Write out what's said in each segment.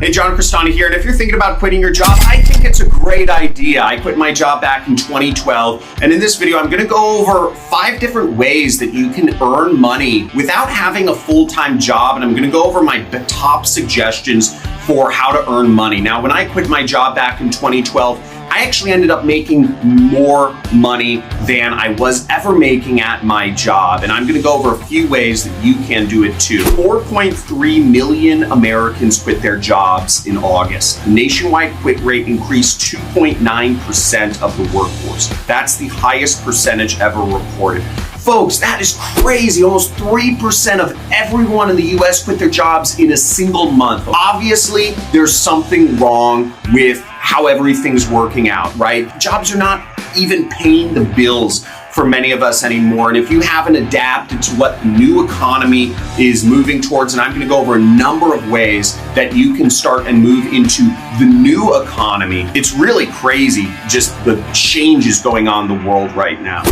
Hey, John Crestani here, and if you're thinking about quitting your job, I think it's a great idea. I quit my job back in 2012, and in this video, I'm gonna go over 5 different ways that you can earn money without having a full-time job, and I'm gonna go over my top suggestions for how to earn money. Now, when I quit my job back in 2012, I actually ended up making more money than I was ever making at my job. And I'm gonna go over a few ways that you can do it too. 4.3 million Americans quit their jobs in August. The nationwide quit rate increased 2.9% of the workforce. That's the highest percentage ever reported. Folks, that is crazy. Almost 3% of everyone in the US quit their jobs in a single month. Obviously, there's something wrong with how everything's working out, right? Jobs are not even paying the bills for many of us anymore. And if you haven't adapted to what the new economy is moving towards, and I'm gonna go over a number of ways that you can start and move into the new economy, it's really crazy just the changes going on in the world right now.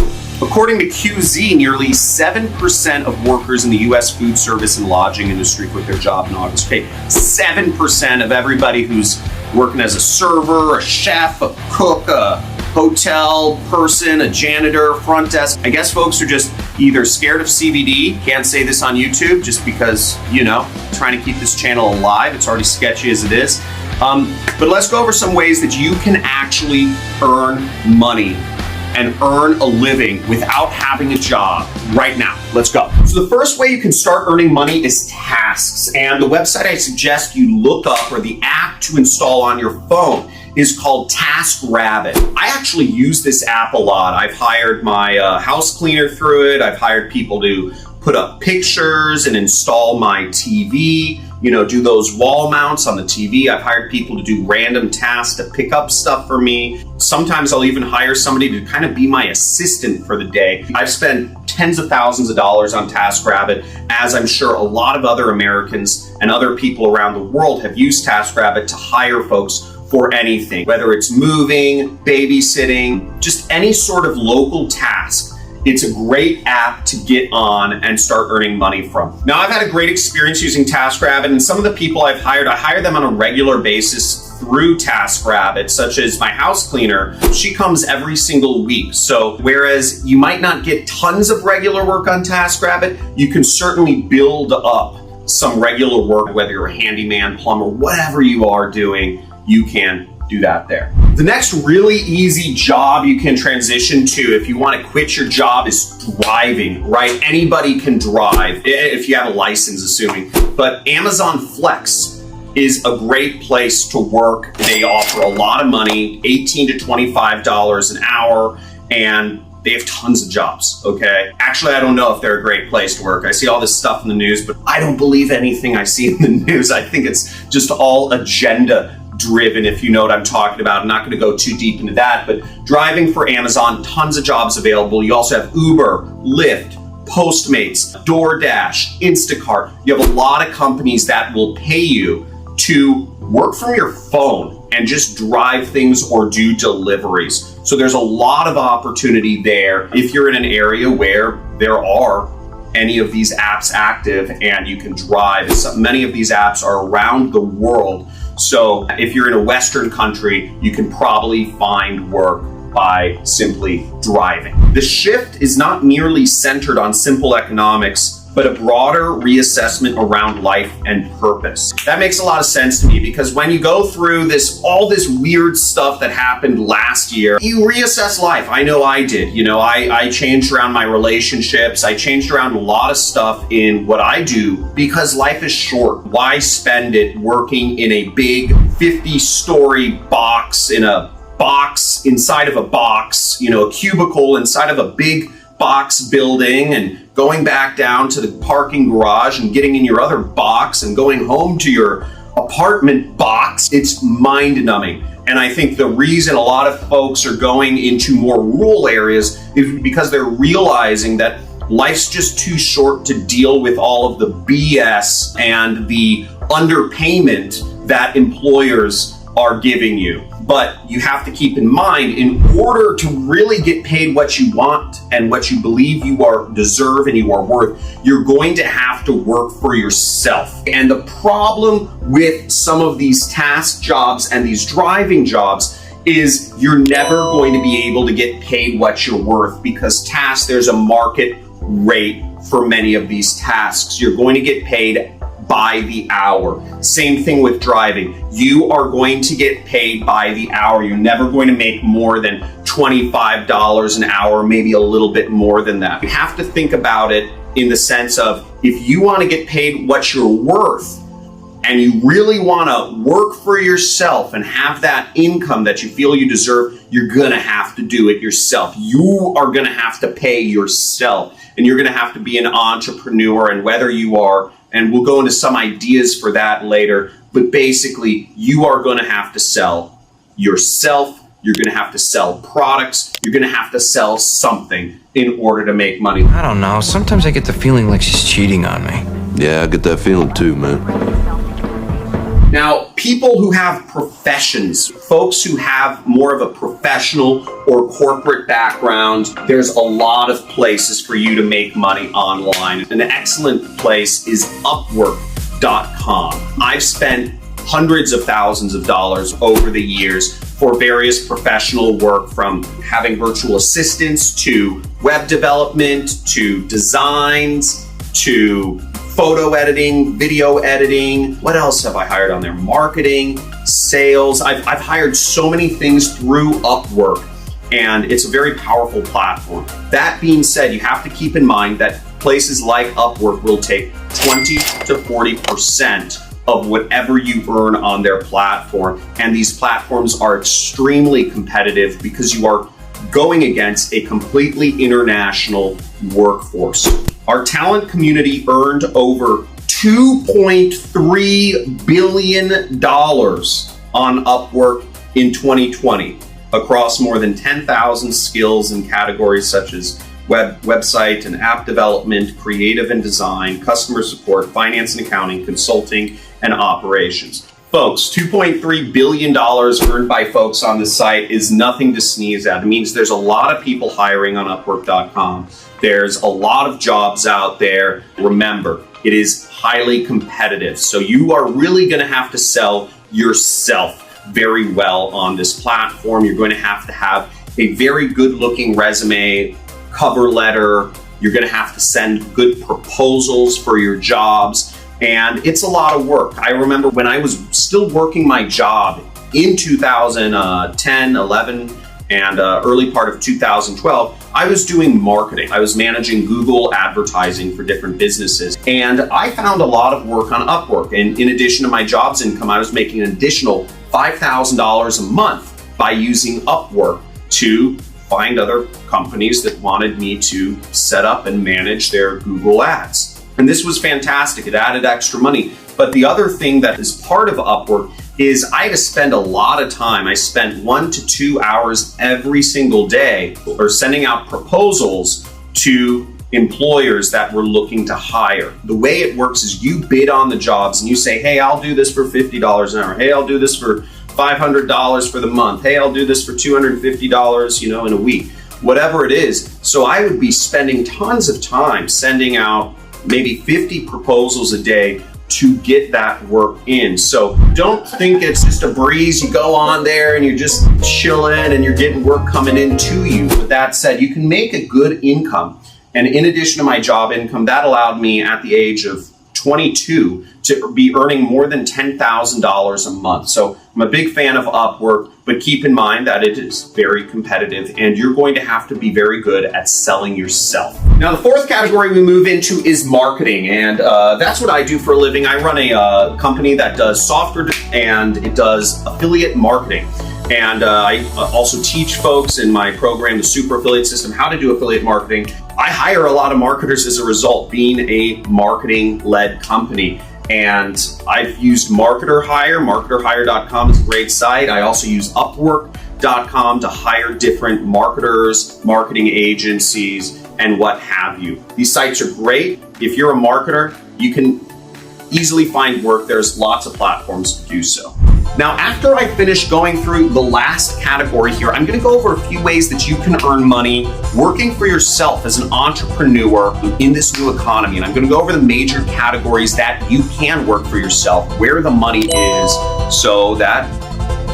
According to QZ, nearly 7% of workers in the US food service and lodging industry quit their job in August. Okay, 7% of everybody who's working as a server, a chef, a cook, a hotel person, a janitor, front desk. I guess folks are just either scared of CBD, can't say this on YouTube just because, trying to keep this channel alive. It's already sketchy as it is. But let's go over some ways that you can actually earn money and earn a living without having a job right now. Let's go. So the first way you can start earning money is tasks. And the website I suggest you look up, or the app to install on your phone, is called Taskrabbit. I actually use this app a lot. I've hired my house cleaner through it. I've hired people to put up pictures and install my TV, do those wall mounts on the TV. I've hired people to do random tasks to pick up stuff for me. Sometimes I'll even hire somebody to kind of be my assistant for the day. I've spent tens of thousands of dollars on TaskRabbit, as I'm sure a lot of other Americans and other people around the world have used TaskRabbit to hire folks for anything, whether it's moving, babysitting, just any sort of local task. It's a great app to get on and start earning money from. Now, I've had a great experience using TaskRabbit, and some of the people I hire them on a regular basis through TaskRabbit, such as my house cleaner. She comes every single week. So whereas you might not get tons of regular work on TaskRabbit, you can certainly build up some regular work, whether you're a handyman, plumber, whatever you are doing, you can do that there. The next really easy job you can transition to if you want to quit your job is driving, right? Anybody can drive, if you have a license, assuming. But Amazon Flex is a great place to work. They offer a lot of money, $18 to $25 an hour, and they have tons of jobs, okay? Actually, I don't know if they're a great place to work. I see all this stuff in the news, but I don't believe anything I see in the news. I think it's just all agenda driven, if you know what I'm talking about. I'm not going to go too deep into that, but driving for Amazon, tons of jobs available. You also have Uber, Lyft, Postmates, DoorDash, Instacart. You have a lot of companies that will pay you to work from your phone and just drive things or do deliveries. So there's a lot of opportunity there if you're in an area where there are any of these apps active and you can drive. Many of these apps are around the world. So if you're in a Western country, you can probably find work by simply driving. The shift is not merely centered on simple economics, but a broader reassessment around life and purpose. That makes a lot of sense to me, because when you go through all this weird stuff that happened last year, you reassess life. I know I did. I changed around my relationships. I changed around a lot of stuff in what I do, because life is short. Why spend it working in a big 50-story box, in a box inside of a box, a cubicle inside of a big box building, and going back down to the parking garage and getting in your other box and going home to your apartment box? It's mind-numbing. And I think the reason a lot of folks are going into more rural areas is because they're realizing that life's just too short to deal with all of the BS and the underpayment that employers are giving you. But you have to keep in mind, in order to really get paid what you want and what you believe you deserve and you are worth, you're going to have to work for yourself. And the problem with some of these task jobs and these driving jobs is you're never going to be able to get paid what you're worth, because there's a market rate for many of these tasks. You're going to get paid by the hour. Same thing with driving. You are going to get paid by the hour. You're never going to make more than $25 an hour, maybe a little bit more than that. You have to think about it in the sense of, if you want to get paid what you're worth and you really want to work for yourself and have that income that you feel you deserve, you're going to have to do it yourself. You are going to have to pay yourself, and you're going to have to be an entrepreneur. And whether you are, and we'll go into some ideas for that later, but basically you are going to have to sell yourself. You're going to have to sell products. You're going to have to sell something in order to make money. I don't know. Sometimes I get the feeling like she's cheating on me. Yeah, I get that feeling too, man. Now, people who have professions, folks who have more of a professional or corporate background, there's a lot of places for you to make money online. An excellent place is Upwork.com. I've spent hundreds of thousands of dollars over the years for various professional work, from having virtual assistants to web development to designs to photo editing, video editing. What else have I hired on there? Marketing, sales. I've hired so many things through Upwork, and it's a very powerful platform. That being said, you have to keep in mind that places like Upwork will take 20 to 40% of whatever you earn on their platform. And these platforms are extremely competitive because you are going against a completely international workforce. Our talent community earned over $2.3 billion on Upwork in 2020 across more than 10,000 skills in categories such as website and app development, creative and design, customer support, finance and accounting, consulting, and operations. Folks, $2.3 billion earned by folks on the site is nothing to sneeze at. It means there's a lot of people hiring on Upwork.com. There's a lot of jobs out there. Remember, it is highly competitive. So you are really going to have to sell yourself very well on this platform. You're going to have a very good looking resume, cover letter. You're going to have to send good proposals for your jobs. And it's a lot of work. I remember when I was still working my job in 2010, 11, and early part of 2012, I was doing marketing. I was managing Google advertising for different businesses. And I found a lot of work on Upwork. And in addition to my job's income, I was making an additional $5,000 a month by using Upwork to find other companies that wanted me to set up and manage their Google ads. And this was fantastic. It added extra money. But the other thing that is part of Upwork is I had to spend a lot of time. I spent 1 to 2 hours every single day or sending out proposals to employers that were looking to hire. The way it works is you bid on the jobs and you say, hey, I'll do this for $50 an hour. Hey, I'll do this for $500 for the month. Hey, I'll do this for $250, in a week, whatever it is. So I would be spending tons of time sending out maybe 50 proposals a day to get that work in. So don't think it's just a breeze. You go on there and you're just chilling and you're getting work coming in to you. With that said, you can make a good income. And in addition to my job income, that allowed me at the age of 22 to be earning more than $10,000 a month. So I'm a big fan of Upwork, but keep in mind that it is very competitive and you're going to have to be very good at selling yourself. Now, the fourth category we move into is marketing, and that's what I do for a living. I run a company that does software and it does affiliate marketing. And I also teach folks in my program, the Super Affiliate System, how to do affiliate marketing. I hire a lot of marketers as a result, being a marketing-led company. And I've used Marketer Hire. MarketerHire.com is a great site. I also use Upwork.com to hire different marketers, marketing agencies, and what have you. These sites are great. If you're a marketer, you can easily find work. There's lots of platforms to do so. Now, after I finish going through the last category here, I'm going to go over a few ways that you can earn money working for yourself as an entrepreneur in this new economy. And I'm going to go over the major categories that you can work for yourself, where the money is, so that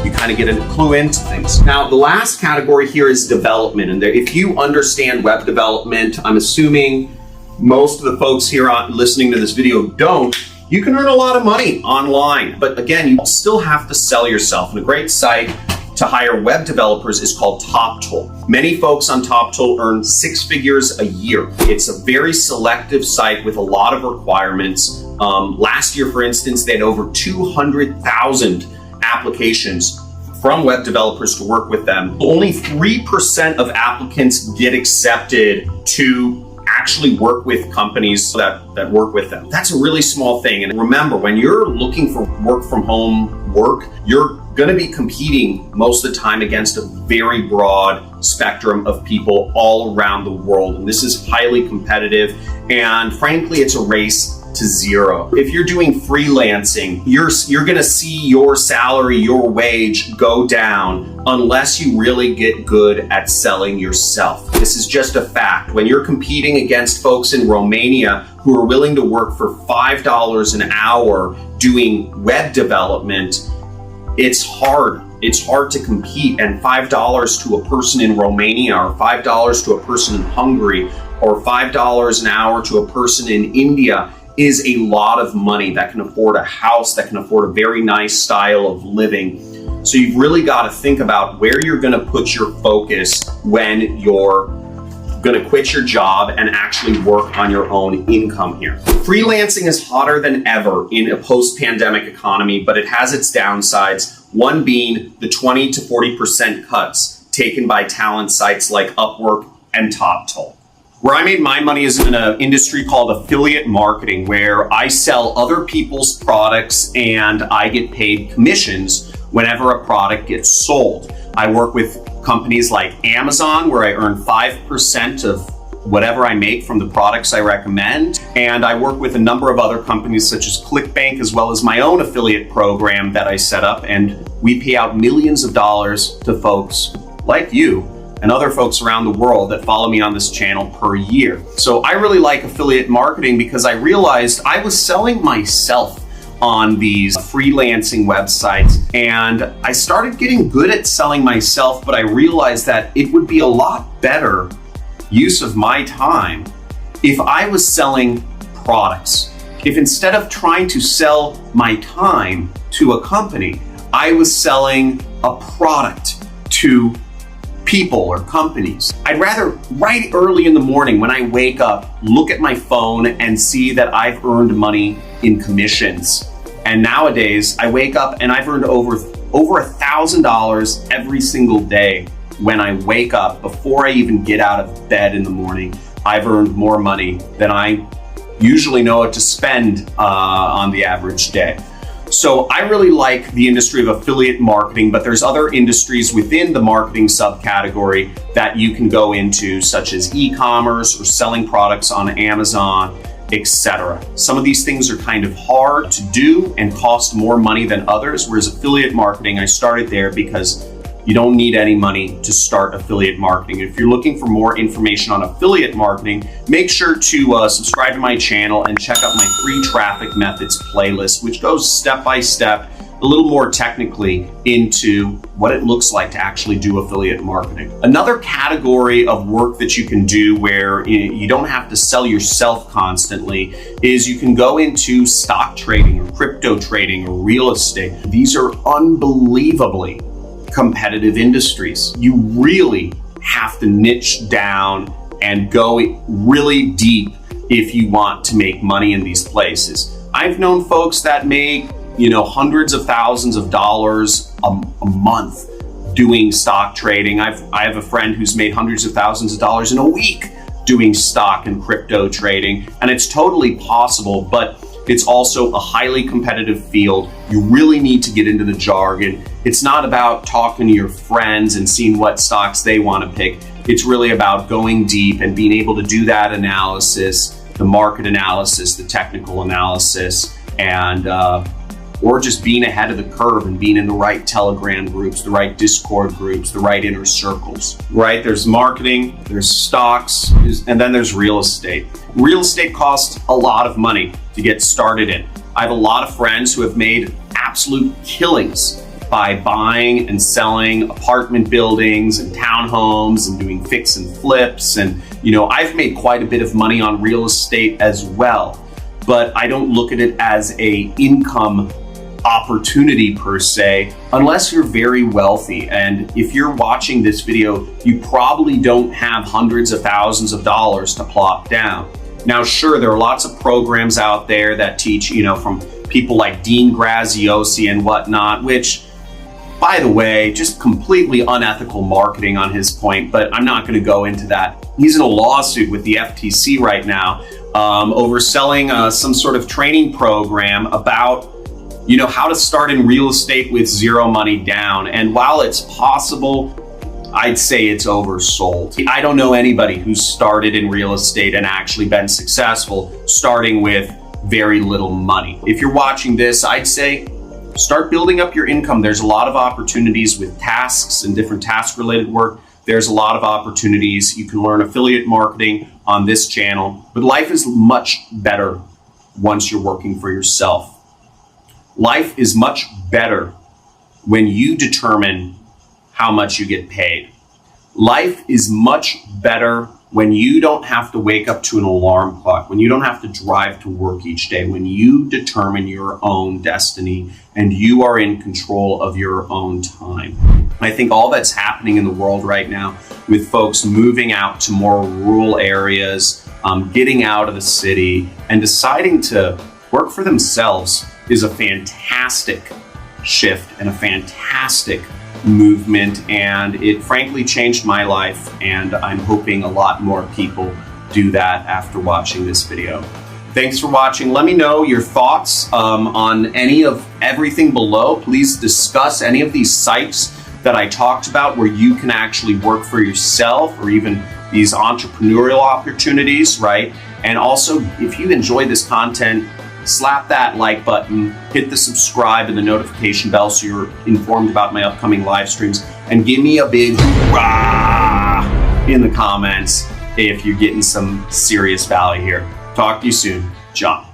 you kind of get a clue into things. Now, the last category here is development. And if you understand web development, I'm assuming most of the folks here listening to this video don't, you can earn a lot of money online. But again, you still have to sell yourself. And a great site to hire web developers is called TopTool. Many folks on TopTool earn 6 figures a year. It's a very selective site with a lot of requirements. Last year, for instance, they had over 200,000 applications from web developers to work with them. Only 3% of applicants get accepted to actually work with companies that work with them. That's a really small thing. And remember, when you're looking for work from home work, you're going to be competing most of the time against a very broad spectrum of people all around the world. And this is highly competitive. And frankly, it's a race to zero. If you're doing freelancing, you're going to see your salary, your wage go down unless you really get good at selling yourself. This is just a fact. When you're competing against folks in Romania who are willing to work for $5 an hour doing web development, it's hard. It's hard to compete. And $5 to a person in Romania, or $5 to a person in Hungary, or $5 an hour to a person in India is a lot of money that can afford a house, that can afford a very nice style of living. So you've really got to think about where you're going to put your focus when you're going to quit your job and actually work on your own income here. Freelancing is hotter than ever in a post-pandemic economy, but it has its downsides. One being the 20 to 40% cuts taken by talent sites like Upwork and TopTool. Where I made my money is in an industry called affiliate marketing, where I sell other people's products and I get paid commissions whenever a product gets sold. I work with companies like Amazon, where I earn 5% of whatever I make from the products I recommend. And I work with a number of other companies such as ClickBank, as well as my own affiliate program that I set up. And we pay out millions of dollars to folks like you and other folks around the world that follow me on this channel per year. So I really like affiliate marketing because I realized I was selling myself on these freelancing websites, and I started getting good at selling myself, but I realized that it would be a lot better use of my time if I was selling products. If instead of trying to sell my time to a company, I was selling a product to people or companies. I'd rather right early in the morning when I wake up, look at my phone and see that I've earned money in commissions. And nowadays I wake up and I've earned over $1,000 every single day. When I wake up, before I even get out of bed in the morning, I've earned more money than I usually know what to spend on the average day. So I really like the industry of affiliate marketing, but there's other industries within the marketing subcategory that you can go into, such as e-commerce or selling products on Amazon, etc. Some of these things are kind of hard to do and cost more money than others, whereas affiliate marketing, I started there because you don't need any money to start affiliate marketing. If you're looking for more information on affiliate marketing, make sure to subscribe to my channel and check out my free traffic methods playlist, which goes step by step, a little more technically into what it looks like to actually do affiliate marketing. Another category of work that you can do where you don't have to sell yourself constantly is you can go into stock trading or crypto trading or real estate. These are unbelievably competitive industries. You really have to niche down and go really deep if you want to make money in these places. I've known folks that make, hundreds of thousands of dollars a month doing stock trading. I have a friend who's made hundreds of thousands of dollars in a week doing stock and crypto trading, and it's totally possible, but it's also a highly competitive field. You really need to get into the jargon. It's not about talking to your friends and seeing what stocks they want to pick. It's really about going deep and being able to do that analysis, the market analysis, the technical analysis, and or just being ahead of the curve and being in the right Telegram groups, the right Discord groups, the right inner circles, right? There's marketing, there's stocks, and then there's real estate. Real estate costs a lot of money to get started in. I have a lot of friends who have made absolute killings by buying and selling apartment buildings and townhomes and doing fix and flips. And, I've made quite a bit of money on real estate as well, but I don't look at it as a income opportunity per se, unless you're very wealthy. And if you're watching this video, you probably don't have hundreds of thousands of dollars to plop down. Now, sure, there are lots of programs out there that teach, from people like Dean Graziosi and whatnot, which, by the way, just completely unethical marketing on his point, but I'm not going to go into that. He's in a lawsuit with the FTC right now over selling some sort of training program about how to start in real estate with zero money down. And while it's possible, I'd say it's oversold. I don't know anybody who's started in real estate and actually been successful starting with very little money. If you're watching this, I'd say start building up your income. There's a lot of opportunities with tasks and different task-related work. There's a lot of opportunities. You can learn affiliate marketing on this channel, but life is much better once you're working for yourself. Life is much better when you determine how much you get paid. Life is much better when you don't have to wake up to an alarm clock, when you don't have to drive to work each day, when you determine your own destiny and you are in control of your own time. I think all that's happening in the world right now with folks moving out to more rural areas, getting out of the city and deciding to work for themselves is a fantastic shift and a fantastic movement, and it frankly changed my life, and I'm hoping a lot more people do that after watching this video. Thanks for watching. Let me know your thoughts on everything below. Please discuss any of these sites that I talked about where you can actually work for yourself, or even these entrepreneurial opportunities, right? And also, if you enjoy this content, slap that like button, hit the subscribe and the notification bell so you're informed about my upcoming live streams, and give me a big hoorah in the comments if you're getting some serious value here. Talk to you soon. John.